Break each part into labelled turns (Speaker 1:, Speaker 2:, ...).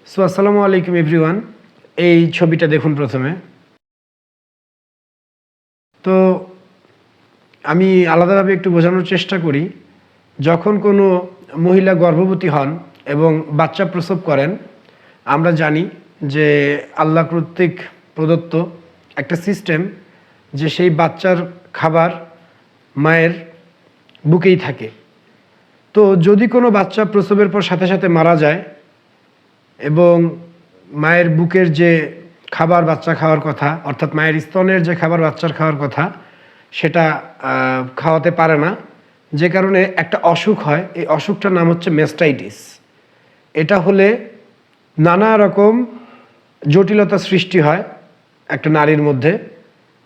Speaker 1: আসসালামু আলাইকুম এভরিওয়ান। এই ছবিটা দেখুন প্রথমে। তো আমি আলাদাভাবে একটু বোঝানোর চেষ্টা করি। যখন কোনো মহিলা গর্ভবতী হন এবং বাচ্চা প্রসব করেন, আমরা জানি যে আল্লাহ কর্তৃক প্রদত্ত একটা সিস্টেম যে সেই বাচ্চার খাবার মায়ের বুকেই থাকে। তো যদি কোনো বাচ্চা প্রসবের পর সাথে সাথে মারা যায় এবং মায়ের বুকের যে খাবার বাচ্চা খাওয়ার কথা, অর্থাৎ মায়ের স্তনের যে খাবার বাচ্চার খাওয়ার কথা, সেটা খাওয়াতে পারে না, যে কারণে একটা অসুখ হয়। এই অসুখটার নাম হচ্ছে মেস্টাইটিস। এটা হলে নানা রকম জটিলতা সৃষ্টি হয় একটা নারীর মধ্যে,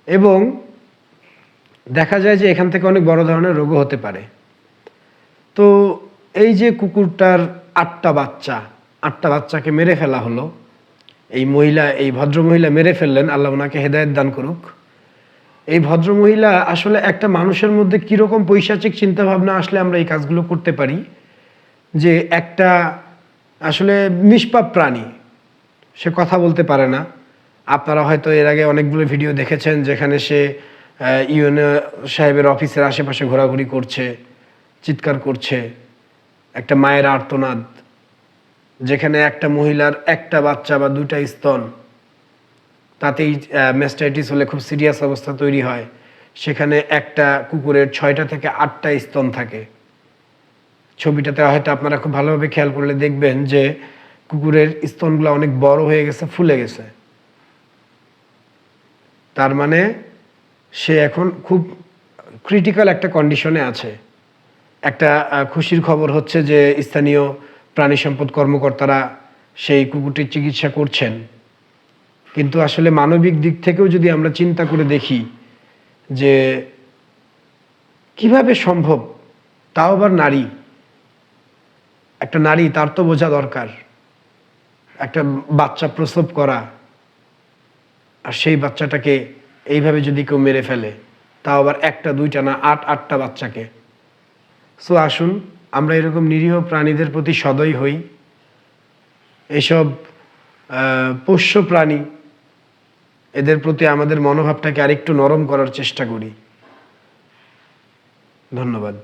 Speaker 1: এবং দেখা যায় যে এখান থেকে অনেক বড় ধরনের রোগও হতে পারে। তো এই যে কুকুরটার 8টা বাচ্চাকে মেরে ফেলা হলো, এই ভদ্রমহিলা মেরে ফেললেন, আল্লাহ ওনাকে হেদায়েত দান করুক। এই ভদ্রমহিলা আসলে একটা মানুষের মধ্যে কীরকম পৈশাচিক চিন্তাভাবনা আসলে আমরা এই কাজগুলো করতে পারি, যে একটা আসলে নিষ্পাপ প্রাণী, সে কথা বলতে পারে না। আপনারা হয়তো এর আগে অনেকগুলো ভিডিও দেখেছেন যেখানে সে ইউএনও সাহেবের অফিসের আশেপাশে ঘোরাঘুরি করছে, চিৎকার করছে, একটা মায়ের আর্তনাদ। যেখানে একটা মহিলার একটা বাচ্চা বা 2টা স্তন, তাতেই মেস্টাইটিস হলে খুব সিরিয়াস অবস্থা তৈরি হয়। সেখানে একটা কুকুরের 6টা থেকে 8টা স্তন থাকে। ছবিটাতে হয়তো আপনারা খুব ভালোভাবে খেয়াল করলে দেখবেন যে কুকুরের স্তনগুলো অনেক বড় হয়ে গেছে, ফুলে গেছে। তার মানে সে এখন খুব ক্রিটিক্যাল একটা কন্ডিশনে আছে। একটা খুশির খবর হচ্ছে যে স্থানীয় প্রাণী সম্পদ কর্মকর্তারা সেই কুকুরটির চিকিৎসা করছেন, কিন্তু আসলে মানবিক দিক থেকেও যদি আমরা চিন্তা করে দেখি যে কিভাবে সম্ভব, তাও আবার নারী, একটা নারী, তার তো বোঝা দরকার একটা বাচ্চা প্রসব করা, আর সেই বাচ্চাটাকে এইভাবে যদি কেউ মেরে ফেলে, তাও আবার 1টা 2টা না, 8টা বাচ্চাকে। সো আসুন আমরা এরকম নিরীহ প্রাণীদের প্রতি সদয় হই। এসব পোষ্য প্রাণী, এদের প্রতি আমাদের মনোভাবটাকে আরেকটু নরম করার চেষ্টা করি। ধন্যবাদ।